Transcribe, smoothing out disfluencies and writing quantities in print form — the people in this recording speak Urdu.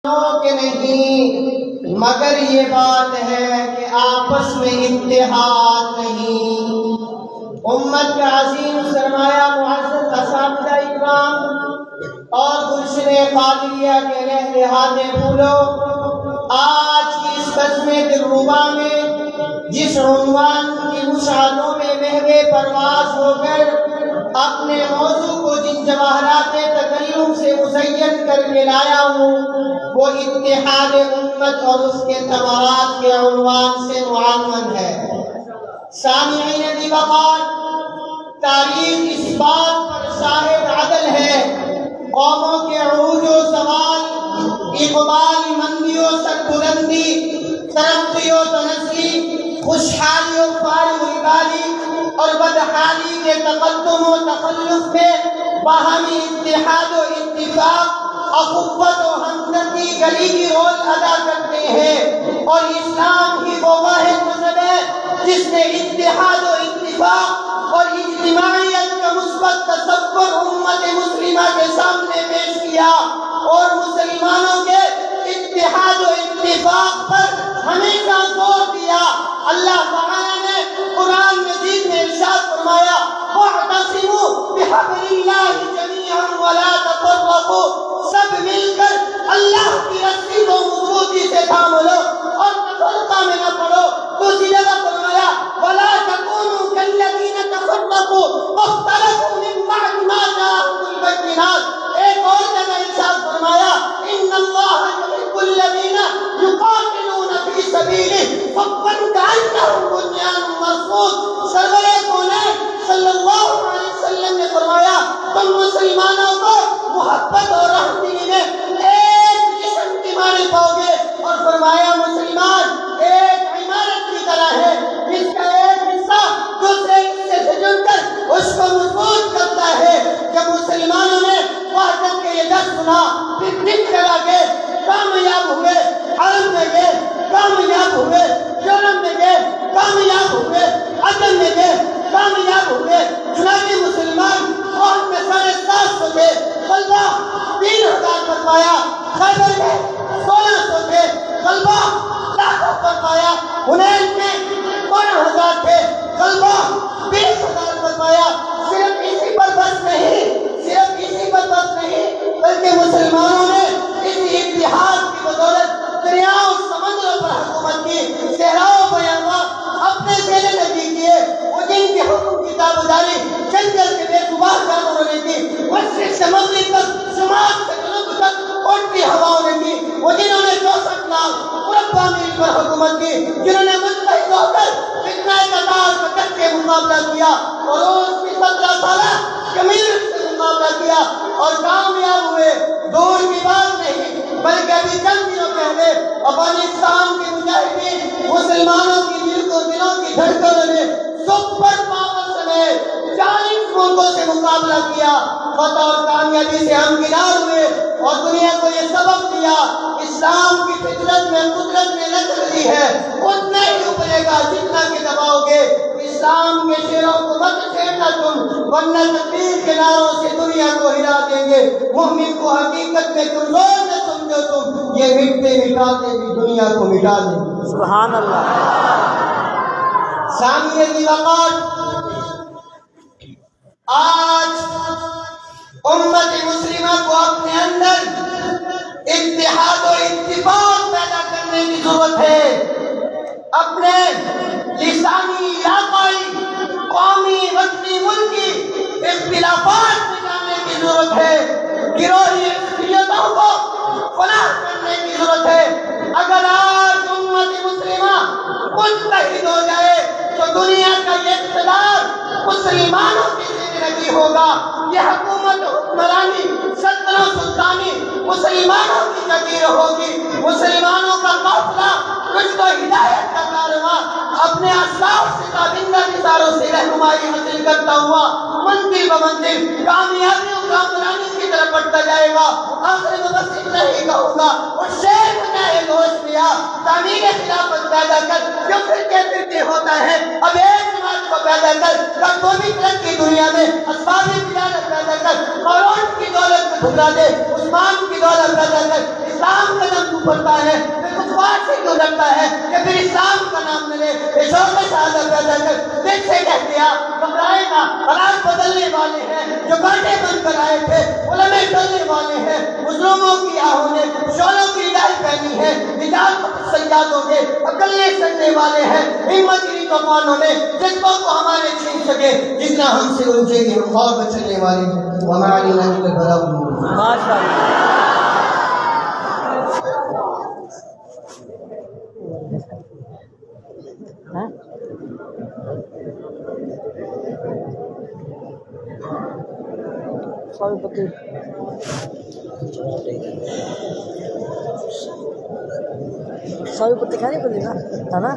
کہ نہیں، مگر یہ بات ہے کہ آپس میں اتحاد نہیں۔ امت کا عظیم سرمایہ معزز اساتذہ اکرام اور گلشن قادریہ کے لہدہات پھولوں، آج کی اس بزم دلربا میں جس عنوان کی مشاہدوں میں محو پرواز ہو کر اپنے موضوع کو جن جواہرات تکلم سے مزین کر کے لایا ہوں، وہ اتحاد امت اور اس کے ثمرات کے عنوان سے معلوم ہے۔ سامعین دی وقار، تاریخ اس بات پر شاہد عدل ہے، قوموں کے عروج و زوال، اقبال مندی و سربلندی، ترقی و تنزلی، خوشحالی و فارغ البالی اور بدحالی کے تقدم و تخلف میں باہمی اتحاد و اتفاق، اخوت و ہمدردی گلی کی رول ادا کرتے ہیں، اور اسلام ہی وہ واحد مذہب ہے جس نے اتحاد و اتفاق اور اجتماعیت کا مثبت تصور امت مسلمہ کے سامنے پیش کیا، اور مسلمانوں کے اتحاد و اتفاق پر ہمیشہ زور دیا۔ اللہ تعالیٰ نے قرآن مجید میں ارشاد فرمایا، وَاعْتَصِمُوا بِحَبْلِ اللَّهِ جَمِيعًا وَلَا تَفَرَّقُوا، سب مل کر اللہ کی رسی کو مضبوطی سے تھام لو اور تفرقہ میں نہ پڑو۔ دوسری جگہ فرمایا، وَلَا تَكُونُوا كَالَّذِينَ تَفَرَّقُوا وَاخْتَلَفُوا مِن بَعْدِ مَا جَاءَهُمُ الْبَيِّنَاتُ۔ ایک اور جگہ ارشاد فرمایا، إِنَّ اللَّهَ يُحِبُّ الَّذِينَ يُقَاتِلُونَ فِي سَبِيلِهِ صَفًّا كَأَنَّهُم بُنْيَانٌ مَّرْصُوصٌ۔ سرور کونین صلی اللہ علیہ وسلم نے فرمایا، تم مسلمانوں کو محبت اور رحم دلی میں ایک جسم کی مانند پاؤ گے، اور فرمایا مسلمان ایک عمارت کی طرح ہے جس کا ایک حصہ دوسرے حصے سے جڑ کر اس کو مضبوط کرتا ہے۔ جب مسلمانوں نے وحدت کے یہ درس سنا، پکنک چلا گئے، کامیاب ہوئے، حرم میں گئے کامیاب ہوئے، جرم میں گئے کامیاب ہوئے، عدن میں گئے کامیاب ہوئے۔ چنانچہ مسلمان عہد میں 750 تھے، غلبہ 3000 پر پایا، خیبر میں 1600 تھے، غلبہ لاکھوں پر پایا، حنین میں 12000 تھے، غلبہ 20000 پر پایا۔ صرف اسی پر بس نہیں بلکہ مسلمانوں نے اس اتحاد کی بدولت دریاؤں سمندروں پر حکومت کی، صحراؤں بیاباں اپنے زیر نبی کیے، وہ جن کے حکم کی تابعداری جنگل کے بے زبان جانوروں نے کی، مشرق سے مغرب تک، شمال سے جنوب تک اڑتی ہواؤں نے کی، وہ جنہوں نے 64 لاکھ مربع میل پر حکومت کی، جنہوں نے متحد ہو کر فتنہ قتال کو ڈٹ کے مقابلہ کیا، اور روس کی 17 سالہ کمیر سے مقابلہ کیا اور کامیاب ہوئے۔ دور کی بات نہیں بلکہ ابھی چند دنوں پہلے افغانستان کے مجاہدین مسلمانوں کی دلوں کی دھڑکنوں نے سپر پاور سمیت 40 ملکوں سے مقابلہ کیا، فتح اور کامیابی سے ہمکنار ہوئے، اور دنیا کو یہ سبق دیا، اسلام کی فطرت میں قدرت نے نظر دی ہے، اتنا ہی ابھرے گا جتنا کہ دباؤ گے۔ اسلام کے شیروں کو مت چھیڑنا تم، ورنہ تکبیر کے نعروں سے دنیا کو ہلا دیں گے۔ مومن کو حقیقت میں کمزور نہ سمجھو تم، یہ مٹتے مٹاتے بھی دنیا کو مٹا دیں گے۔ سبحان اللہ۔ سامعین دی وقار، آج امت مسلمہ کو اپنے اندر اتحاد و اتفاق پیدا کرنے کی ضرورت ہے، اپنے لسانی، علاقائی، قومی، وطنی، ملکی اختلافات مٹانے کی ضرورت ہے، گروہی اقلیتوں کو فلاح کرنے کی ضرورت ہے۔ اگر آج امت مسلمہ متحد ہو جائے تو دنیا کا یہ اقتدار مسلمانوں کی زندگی ہوگا، یہ حکومت حکمرانی، سلطنت سلطانی مسلمانوں کی جگیر ہوگی۔ مسلمانوں کا قافلہ رشد و ہدایت کا کارواں اپنے اسلاف سے تابندہ نثاروں سے رہنمائی حاصل کرتا ہوا منزل بمنزل کامیابی و کامرانی کی طرف بڑھتا جائے گا۔ آخر میں بس اتنا ہی کہوں گا، اور شیر مجاہد ہوش لیا، تعمیر خلافت پیدا کر، جو فرقے ہوتا ہے، اب ایک جماعت کو پیدا کر، قومی ترقی دنیا میں اسباب تجارت پیدا کر، قارون کی دولت میں ٹھکرا دے، عثمان کی دولت پیدا کر، اسلام کا پڑھتا ہے پھر کفار سے کیوں ڈرتا ہے کہ پھر اسلام کا نام لے یہ شوق شہادت پیدا کر دل سے کہہ دیا گھبرائے گا حالات بدلنے والے ہیں جو کانٹے بن کر آئے تھے علماء ڈلنے والے ہیں مظلوموں کی آہوں نے شعلوں کی ڈال پہنی ہے رجال سیادوں کے اکلے سننے والے ہیں ہمت کی طوفانوں میں جذبوں کو ہمارے چھین سکے جتنا ہم سے الجھے گے ہم اور بچنے والے ہیں وما علینا الا البلاغ المبین ماشاءاللہ سوی پتی کھانی پڑی نا ہے نا